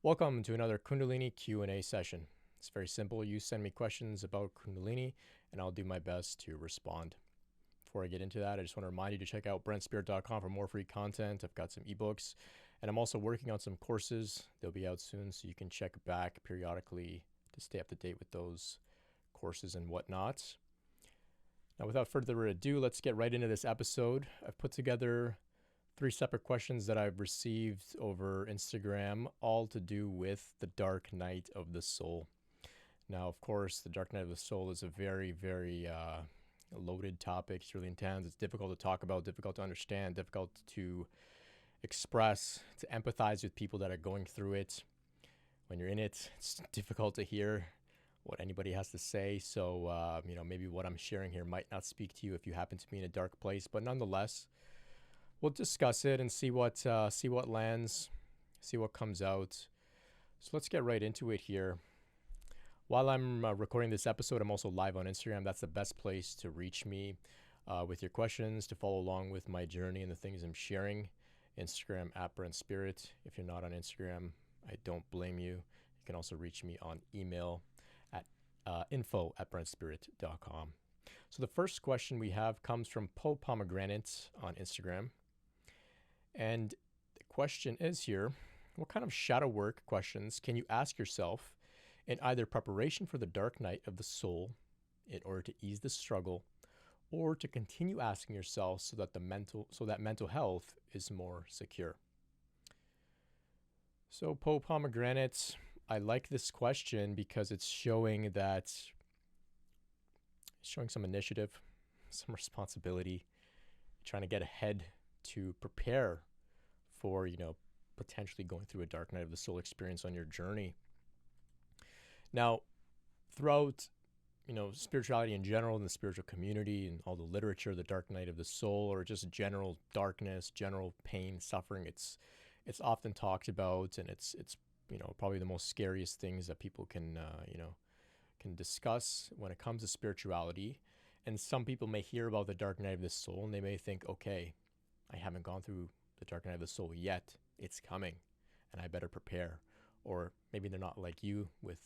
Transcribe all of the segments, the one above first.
Welcome to another Kundalini Q&A session. It's very simple. You send me questions about Kundalini and I'll do my best to respond. Before I get into that, I just want to remind you to check out brentspirit.com for more free content. I've got some ebooks and I'm also working on some courses. They'll be out soon so you can check back periodically to stay up to date with those courses and whatnot. Now, without further ado, let's get right into this episode. I've put together 3 separate questions that I've received over Instagram, all to do with the dark night of the soul. Now, of course, the dark night of the soul is a very, very loaded topic. It's really intense. It's difficult to talk about, difficult to understand, difficult to express, to empathize with people that are going through it. When you're in it, it's difficult to hear what anybody has to say. So, maybe what I'm sharing here might not speak to you if you happen to be in a dark place, but nonetheless, we'll discuss it and see what lands, see what comes out. So let's get right into it here. While I'm recording this episode, I'm also live on Instagram. That's the best place to reach me with your questions, to follow along with my journey and the things I'm sharing. Instagram @BrentSpirit. If you're not on Instagram, I don't blame you. You can also reach me on email at info@brentspirit.com. So the first question we have comes from Pomegranate on Instagram. And the question is here, what kind of shadow work questions can you ask yourself in either preparation for the dark night of the soul in order to ease the struggle, or to continue asking yourself so that mental health is more secure? So Pomegranate, I like this question because it's showing some initiative, some responsibility, trying to get ahead to prepare for, potentially going through a dark night of the soul experience on your journey. Now, throughout, spirituality in general, in the spiritual community and all the literature, the dark night of the soul, or just general darkness, general pain, suffering, it's often talked about, and it's probably the most scariest things that people can discuss when it comes to spirituality. And some people may hear about the dark night of the soul and they may think, okay, I haven't gone through the dark night of the soul yet. It's coming and I better prepare. Or maybe they're not like you with,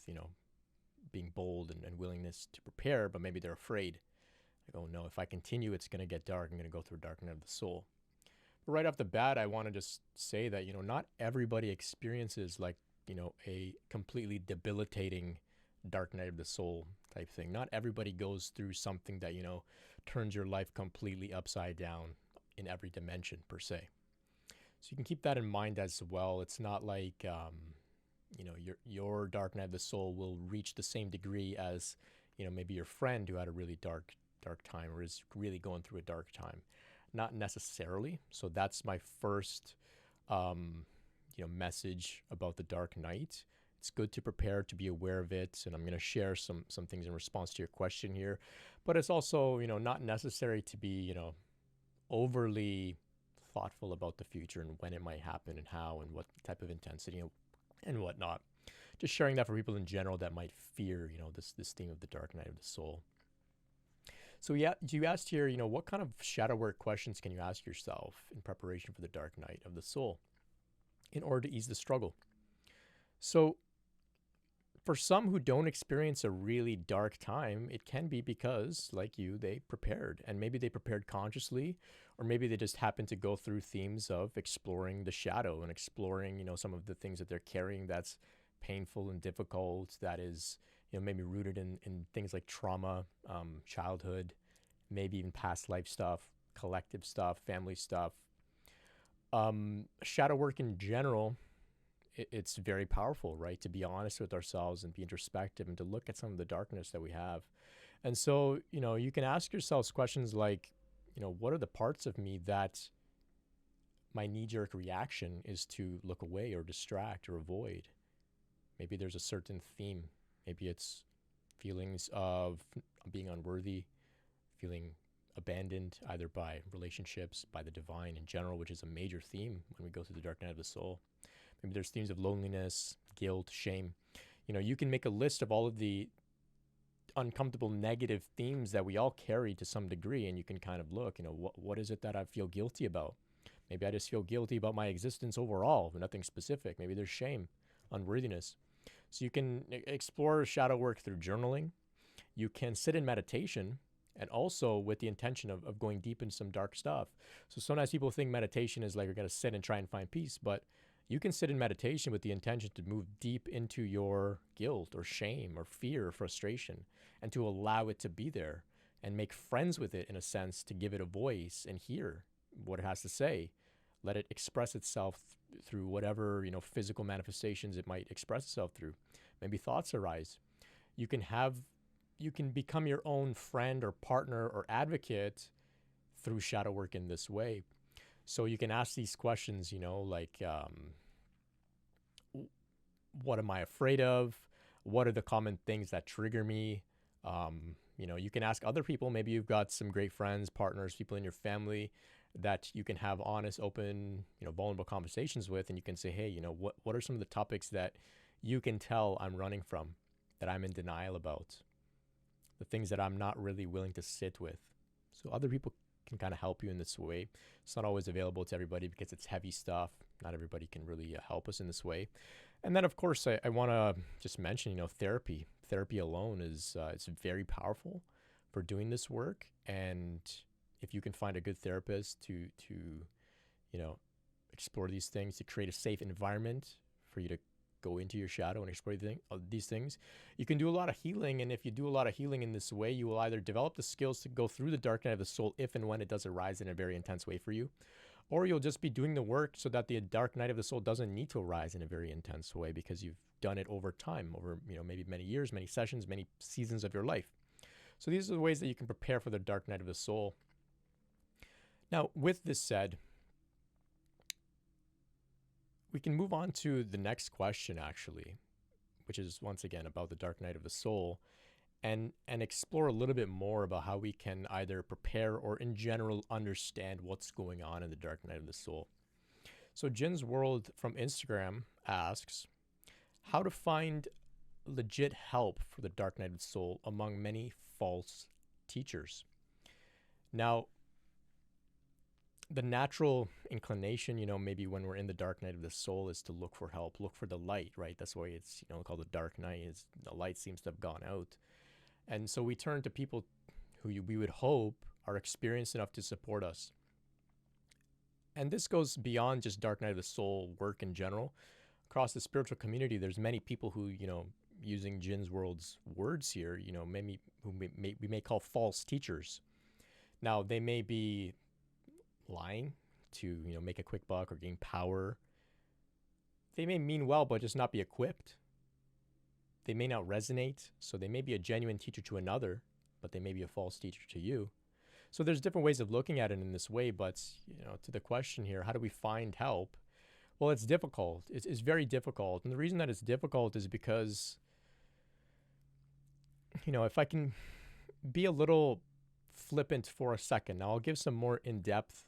being bold and willingness to prepare, but maybe they're afraid. Like, oh no, if I continue, it's going to get dark. I'm going to go through a dark night of the soul. But right off the bat, I want to just say that, not everybody experiences like, a completely debilitating dark night of the soul type thing. Not everybody goes through something that, turns your life completely upside down in every dimension per se. So you can keep that in mind as well. It's not like, your dark night of the soul will reach the same degree as, maybe your friend who had a really dark time or is really going through a dark time. Not necessarily. So that's my first, message about the dark night. It's good to prepare, to be aware of it, and I'm going to share some things in response to your question here. But it's also, not necessary to be, overly thoughtful about the future and when it might happen and how and what type of intensity and whatnot. Just sharing that for people in general that might fear, this theme of the dark night of the soul. So yeah, you asked here, what kind of shadow work questions can you ask yourself in preparation for the dark night of the soul in order to ease the struggle? So for some who don't experience a really dark time, it can be because, like you, they prepared. And maybe they prepared consciously, or maybe they just happened to go through themes of exploring the shadow and exploring, some of the things that they're carrying that's painful and difficult, that is, maybe rooted in things like trauma, childhood, maybe even past life stuff, collective stuff, family stuff. Shadow work in general, it's very powerful, right? To be honest with ourselves and be introspective and to look at some of the darkness that we have. And so, you can ask yourselves questions like, what are the parts of me that my knee-jerk reaction is to look away or distract or avoid? Maybe there's a certain theme. Maybe it's feelings of being unworthy, feeling abandoned either by relationships, by the divine in general, which is a major theme when we go through the dark night of the soul. Maybe there's themes of loneliness, guilt, shame. You can make a list of all of the uncomfortable negative themes that we all carry to some degree, and you can kind of look, what is it that I feel guilty about? Maybe I just feel guilty about my existence overall, nothing specific. Maybe there's shame. unworthiness. So you can explore shadow work through journaling. You can sit in meditation, and also with the intention of going deep into some dark stuff. So sometimes people think meditation is like you're going to sit and try and find peace, but you can sit in meditation with the intention to move deep into your guilt or shame or fear or frustration, and to allow it to be there and make friends with it in a sense, to give it a voice and hear what it has to say. Let it express itself through whatever, physical manifestations it might express itself through. Maybe thoughts arise. You can become your own friend or partner or advocate through shadow work in this way. So you can ask these questions, like, what am I afraid of? What are the common things that trigger me? You can ask other people. Maybe you've got some great friends, partners, people in your family that you can have honest, open, vulnerable conversations with. And you can say, hey, what are some of the topics that you can tell I'm running from, that I'm in denial about, the things that I'm not really willing to sit with. So other people can kind of help you in this way. It's not always available to everybody because it's heavy stuff. Not everybody can really help us in this way. And then, of course, I want to just mention, therapy. Therapy alone is it's very powerful for doing this work. And if you can find a good therapist to explore these things, to create a safe environment for you to go into your shadow and explore these things, you can do a lot of healing. And if you do a lot of healing in this way, you will either develop the skills to go through the dark night of the soul if and when it does arise in a very intense way for you, or you'll just be doing the work so that the dark night of the soul doesn't need to arise in a very intense way because you've done it over time, over maybe many years, many sessions, many seasons of your life. So these are the ways that you can prepare for the dark night of the soul. Now, with this said, we can move on to the next question, actually, which is once again about the dark night of the soul, and explore a little bit more about how we can either prepare or in general understand what's going on in the dark night of the soul. So Jin's World from Instagram asks, how to find legit help for the dark night of the soul among many false teachers. Now, the natural inclination, maybe when we're in the dark night of the soul, is to look for help, look for the light, right? That's why it's, called the dark night, is the light seems to have gone out. And so we turn to people who we would hope are experienced enough to support us. And this goes beyond just dark night of the soul work in general. Across the spiritual community, there's many people who, using Jin's World's words here, maybe who we may call false teachers. Now, they may be lying to, make a quick buck or gain power. They may mean well, but just not be equipped. They may not resonate. So they may be a genuine teacher to another, but they may be a false teacher to you. So there's different ways of looking at it in this way. But, to the question here, how do we find help? Well, it's difficult. It's very difficult. And the reason that it's difficult is because, if I can be a little flippant for a second, now I'll give some more in-depth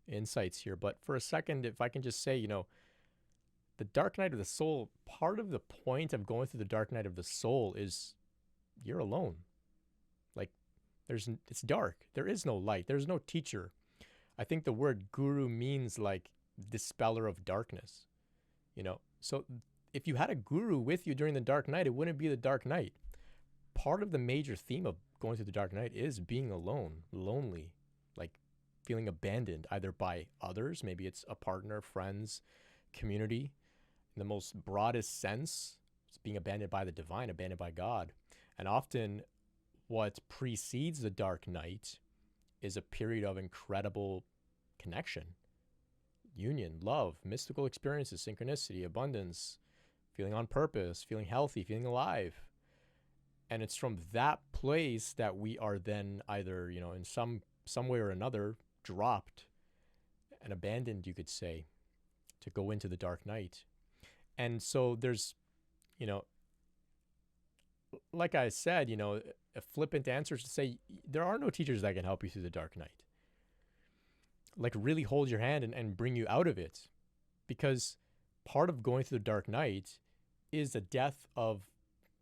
insights here. But for a second, if I can just say, the dark night of the soul, part of the point of going through the dark night of the soul is you're alone. Like it's dark. There is no light. There's no teacher. I think the word guru means like dispeller of darkness, So if you had a guru with you during the dark night, it wouldn't be the dark night. Part of the major theme of going through the dark night is being alone, lonely, like feeling abandoned either by others, maybe it's a partner, friends, community. In the most broadest sense, it's being abandoned by the divine, abandoned by God. And often what precedes the dark night is a period of incredible connection, union, love, mystical experiences, synchronicity, abundance, feeling on purpose, feeling healthy, feeling alive. And it's from that place that we are then either, in some way or another, dropped and abandoned, you could say, to go into the dark night. And so there's, like I said, a flippant answer is to say there are no teachers that can help you through the dark night. Like really hold your hand and bring you out of it. Because part of going through the dark night is the death of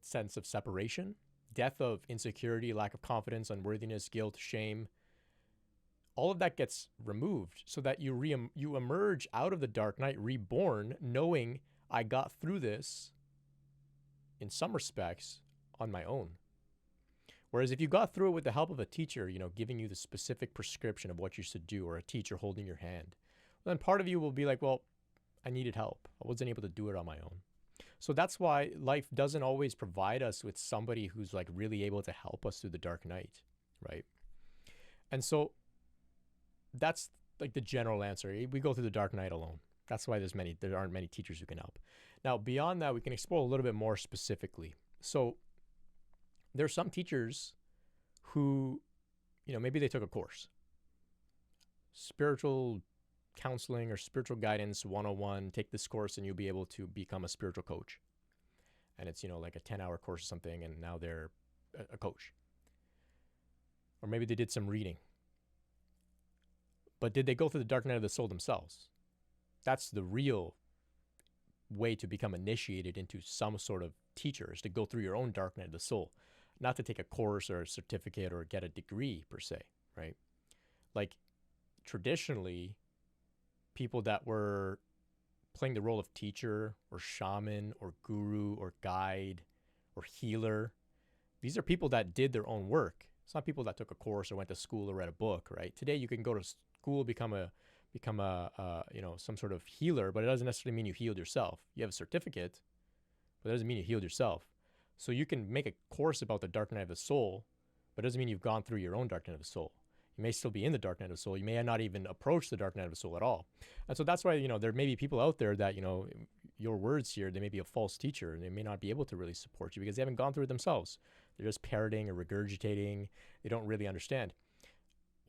sense of separation, death of insecurity, lack of confidence, unworthiness, guilt, shame. All of that gets removed so that you emerge out of the dark night reborn, knowing I got through this in some respects on my own. Whereas if you got through it with the help of a teacher, giving you the specific prescription of what you should do, or a teacher holding your hand, then part of you will be like, well, I needed help. I wasn't able to do it on my own. So that's why life doesn't always provide us with somebody who's like really able to help us through the dark night, right? And so that's like the general answer. We go through the dark night alone. That's why there aren't many teachers who can help. Now, beyond that, we can explore a little bit more specifically. So there's some teachers who, maybe they took a course, spiritual counseling or spiritual guidance 101, take this course and you'll be able to become a spiritual coach. And it's, like a 10-hour course or something, and now they're a coach. Or maybe they did some reading. But did they go through the dark night of the soul themselves? That's the real way to become initiated into some sort of teacher, is to go through your own dark night of the soul, not to take a course or a certificate or get a degree per se, right? Like traditionally, people that were playing the role of teacher or shaman or guru or guide or healer, these are people that did their own work. It's not people that took a course or went to school or read a book, right? Today you can go to school, become a some sort of healer, but it doesn't necessarily mean you healed yourself. You have a certificate, but it doesn't mean you healed yourself. So you can make a course about the dark night of the soul, but it doesn't mean you've gone through your own dark night of the soul. You may still be in the dark night of the soul. You may not even approach the dark night of the soul at all. And so that's why, there may be people out there that, your words here, they may be a false teacher, and they may not be able to really support you because they haven't gone through it themselves. They're just parroting or regurgitating. They don't really understand.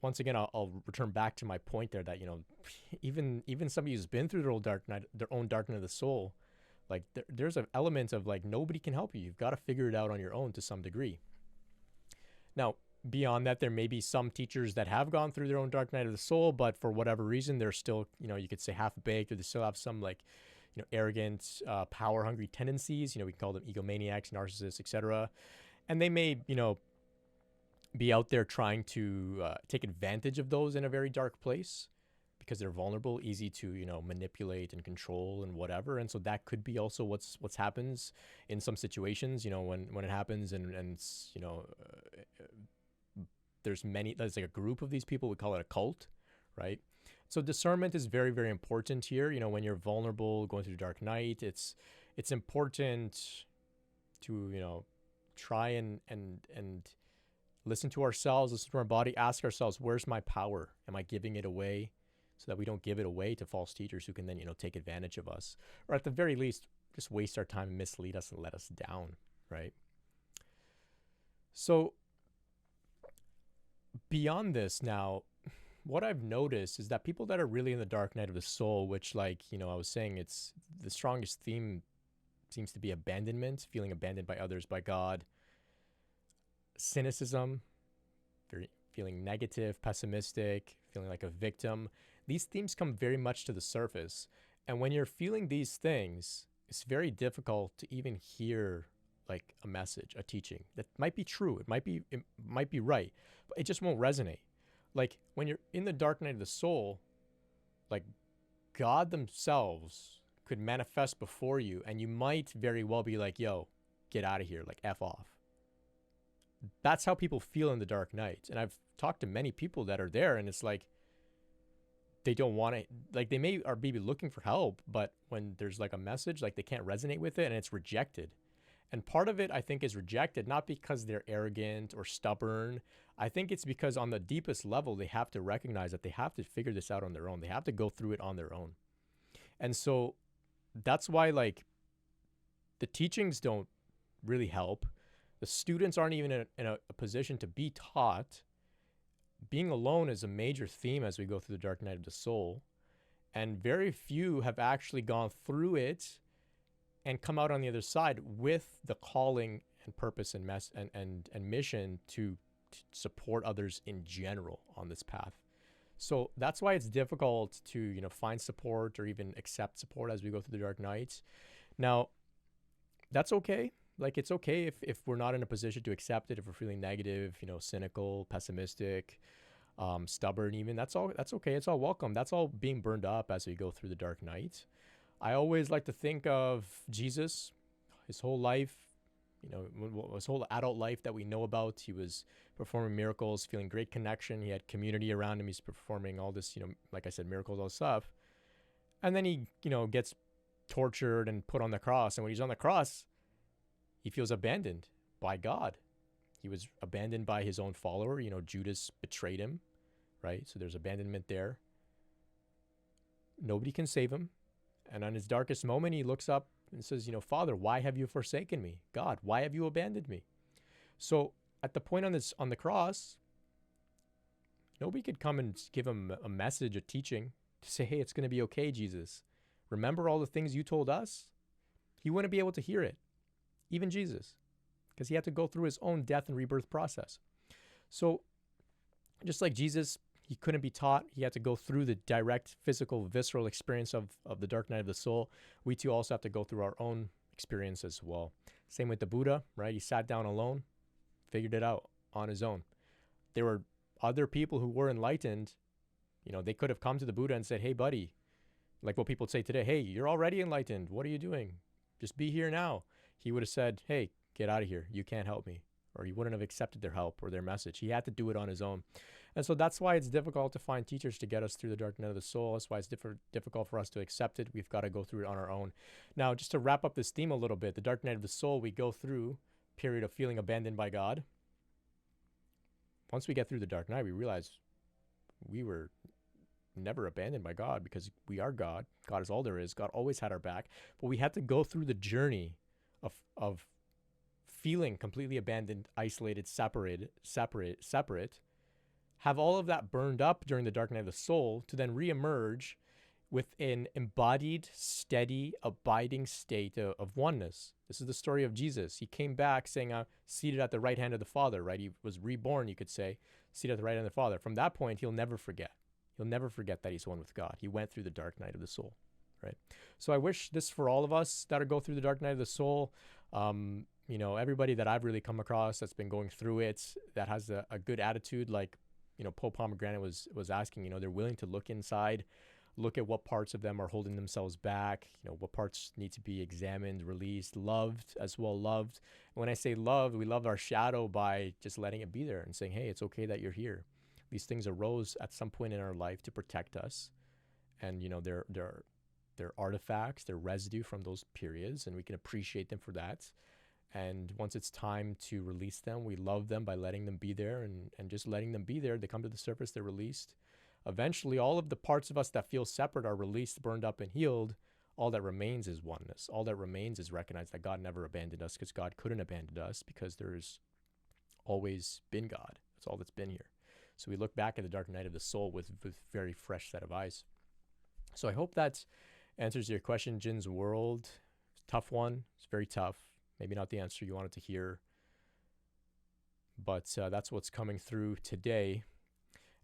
Once again, I'll return back to my point there that, even somebody who's been through their own dark night of the soul, like there's an element of like, nobody can help you. You've got to figure it out on your own to some degree. Now, beyond that, there may be some teachers that have gone through their own dark night of the soul, but for whatever reason, they're still, you could say half-baked, or they still have some like, arrogant, power-hungry tendencies. We can call them egomaniacs, narcissists, etc. And they may, be out there trying to take advantage of those in a very dark place because they're vulnerable, easy to, manipulate and control and whatever. And so that could be also what's happens in some situations, when it happens and there's like a group of these people, we call it a cult, right? So discernment is very, very important here. When you're vulnerable, going through the dark night, it's important to, try and listen to ourselves, listen to our body, ask ourselves, where's my power? Am I giving it away? So that we don't give it away to false teachers who can then, take advantage of us, or at the very least, just waste our time and mislead us and let us down, right? So beyond this now, what I've noticed is that people that are really in the dark night of the soul, which I was saying, it's the strongest theme seems to be abandonment, feeling abandoned by others, by God, cynicism, feeling negative, pessimistic, feeling like a victim. These themes come very much to the surface. And when you're feeling these things, it's very difficult to even hear like a message, a teaching that might be true. It might be right, but it just won't resonate. Like when you're in the dark night of the soul, like God themselves could manifest before you, and you might very well be like, yo, get out of here, like F off. That's how people feel in the dark night. And I've talked to many people that are there, and it's like, they don't want to, like they may be looking for help, but when there's like a message, like they can't resonate with it and it's rejected. And part of it, I think, is rejected, not because they're arrogant or stubborn. I think it's because on the deepest level, they have to recognize that they have to figure this out on their own. They have to go through it on their own. And so that's why like the teachings don't really help. The students aren't even in a position to be taught. Being alone is a major theme as we go through the dark night of the soul. And very few have actually gone through it and come out on the other side with the calling and purpose and mission to support others in general on this path. So that's why it's difficult to, find support or even accept support as we go through the dark nights. Now, that's okay. Like, it's okay if we're not in a position to accept it, if we're feeling negative, cynical, pessimistic, stubborn even. That's okay. It's all welcome. That's all being burned up as we go through the dark night. I always like to think of Jesus, his whole life, his whole adult life that we know about. He was performing miracles, feeling great connection. He had community around him. He's performing all this, like I said, miracles, all this stuff. And then he, gets tortured and put on the cross. And when he's on the cross, he feels abandoned by God. He was abandoned by his own follower. Judas betrayed him, right? So there's abandonment there. Nobody can save him. And on his darkest moment, he looks up and says, Father, why have you forsaken me? God, why have you abandoned me? So at the point on the cross, nobody could come and give him a message, a teaching to say, hey, it's going to be okay, Jesus. Remember all the things you told us? He wouldn't be able to hear it, even Jesus, because he had to go through his own death and rebirth process. So just like Jesus, he couldn't be taught. He had to go through the direct, physical, visceral experience of the dark night of the soul. We too also have to go through our own experience as well. Same with the Buddha, right? He sat down alone, figured it out on his own. There were other people who were enlightened. They could have come to the Buddha and said, hey, buddy, like what people say today, hey, you're already enlightened. What are you doing? Just be here now. He would have said, hey, get out of here. You can't help me. Or he wouldn't have accepted their help or their message. He had to do it on his own. And so that's why it's difficult to find teachers to get us through the dark night of the soul. That's why it's difficult for us to accept it. We've got to go through it on our own. Now, just to wrap up this theme a little bit, the dark night of the soul, we go through a period of feeling abandoned by God. Once we get through the dark night, we realize we were never abandoned by God because we are God. God is all there is. God always had our back. But we had to go through the journey of feeling completely abandoned, isolated, separate, have all of that burned up during the dark night of the soul to then reemerge with an embodied, steady, abiding state of oneness. This is the story of Jesus. He came back saying, seated at the right hand of the Father, right? He was reborn, you could say, seated at the right hand of the Father. From that point, he'll never forget. He'll never forget that he's one with God. He went through the dark night of the soul, right? So I wish this for all of us that go through the dark night of the soul. Everybody that I've really come across that's been going through it, that has a good attitude, like, Pope Pomegranate was asking, they're willing to look inside, look at what parts of them are holding themselves back, what parts need to be examined, released, loved as well, loved. And when I say loved, we love our shadow by just letting it be there and saying, hey, it's okay that you're here. These things arose at some point in our life to protect us. And, they're artifacts, they're residue from those periods, and we can appreciate them for that. And once it's time to release them, we love them by letting them be there and just letting them be there. They come to the surface, they're released. Eventually, all of the parts of us that feel separate are released, burned up, and healed. All that remains is oneness. All that remains is recognize that God never abandoned us because God couldn't abandon us because there's always been God. That's all that's been here. So we look back at the dark night of the soul with very fresh set of eyes. So I hope that answers your question, Jin's World. Tough one. It's very tough. Maybe not the answer you wanted to hear, but that's what's coming through today.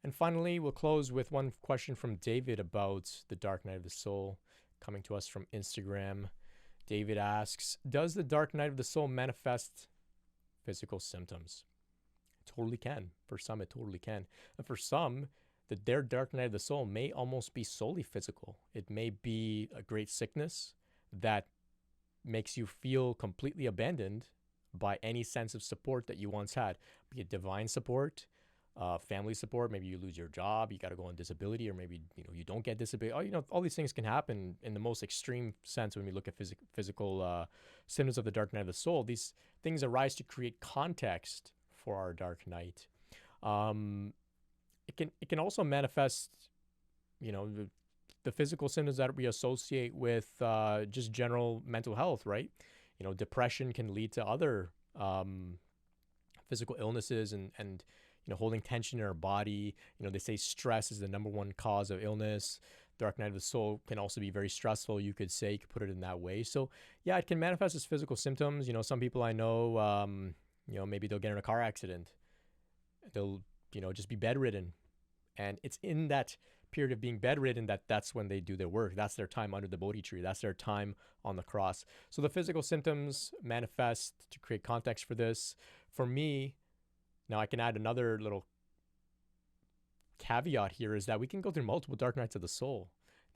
And finally, we'll close with one question from David about the dark night of the soul, coming to us from Instagram. David asks, does the dark night of the soul manifest physical symptoms? It totally can. For some, it totally can. And for some, their dark night of the soul may almost be solely physical. It may be a great sickness that makes you feel completely abandoned by any sense of support that you once had, be it divine support, family support. Maybe you lose your job, you got to go on disability, or maybe you don't get disability. All these things can happen in the most extreme sense when we look at physical symptoms of the dark night of the soul. These things arise to create context for our dark night. It can also manifest, the physical symptoms that we associate with just general mental health, right? Depression can lead to other physical illnesses and holding tension in our body. They say stress is the number one cause of illness. Dark night of the soul can also be very stressful, you could say. You could put it in that way. So yeah, it can manifest as physical symptoms. Some people I know, maybe they'll get in a car accident. They'll, just be bedridden. And it's in that period of being bedridden that's when they do their work. That's their time under the Bodhi tree. That's their time on the cross. So the physical symptoms manifest to create context for this. For me, now I can add another little caveat here, is that we can go through multiple dark nights of the soul.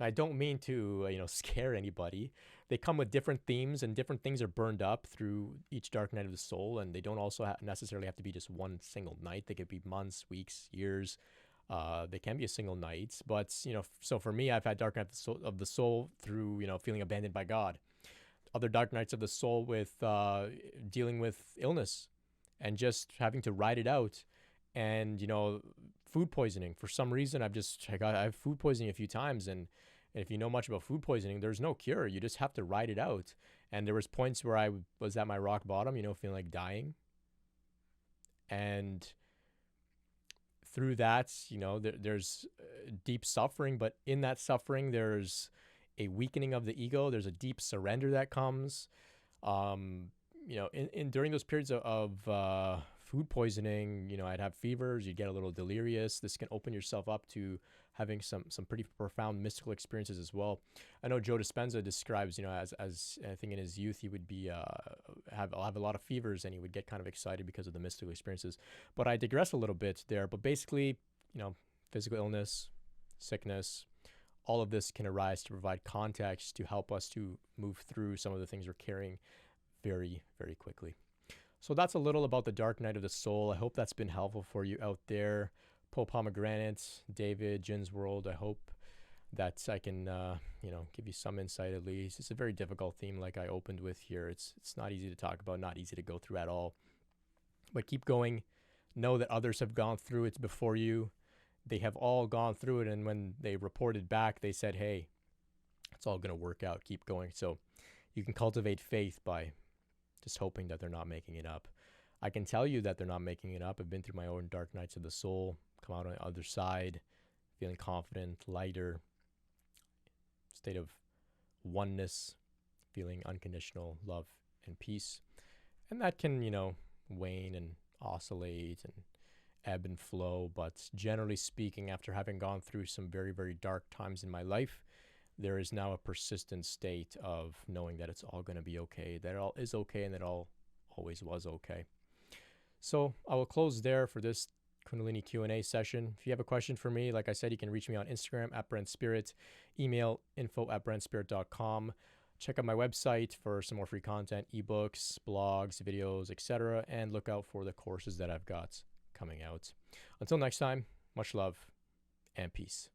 I don't mean to, scare anybody. They come with different themes, and different things are burned up through each dark night of the soul. And they don't also necessarily have to be just one single night. They could be months, weeks, years. They can be a single night. But, so for me, I've had dark night of the soul through, feeling abandoned by God. Other dark nights of the soul with dealing with illness and just having to ride it out. And, food poisoning. For some reason, I have food poisoning a few times, and if you know much about food poisoning, there's no cure. You just have to ride it out. And there was points where I was at my rock bottom, feeling like dying. And through that, there's deep suffering, but in that suffering, there's a weakening of the ego. There's a deep surrender that comes. During those periods of food poisoning, I'd have fevers, you'd get a little delirious. This can open yourself up to having some pretty profound mystical experiences as well. I know Joe Dispenza describes, as I think in his youth, he would be, have a lot of fevers, and he would get kind of excited because of the mystical experiences. But I digress a little bit there. But basically, physical illness, sickness, all of this can arise to provide context to help us to move through some of the things we're carrying very, very quickly. So that's a little about the dark night of the soul. I hope that's been helpful for you out there. Pope Pomegranate, David, Jin's World. I hope that I can, give you some insight at least. It's a very difficult theme, like I opened with here. It's not easy to talk about, not easy to go through at all. But keep going. Know that others have gone through it before you. They have all gone through it, and when they reported back, they said, hey, it's all going to work out. Keep going. So you can cultivate faith by just hoping that they're not making it up. I can tell you that they're not making it up. I've been through my own dark nights of the soul, come out on the other side, feeling confident, lighter, state of oneness, feeling unconditional love and peace. And that can, wane and oscillate and ebb and flow. But generally speaking, after having gone through some very, very dark times in my life, there is now a persistent state of knowing that it's all going to be okay, that it all is okay, and that it all always was okay. So I will close there for this Kundalini Q&A session. If you have a question for me, like I said, you can reach me on Instagram @BrentSpirit, email info@BrentSpirit.com. Check out my website for some more free content, ebooks, blogs, videos, etc. And look out for the courses that I've got coming out. Until next time, much love and peace.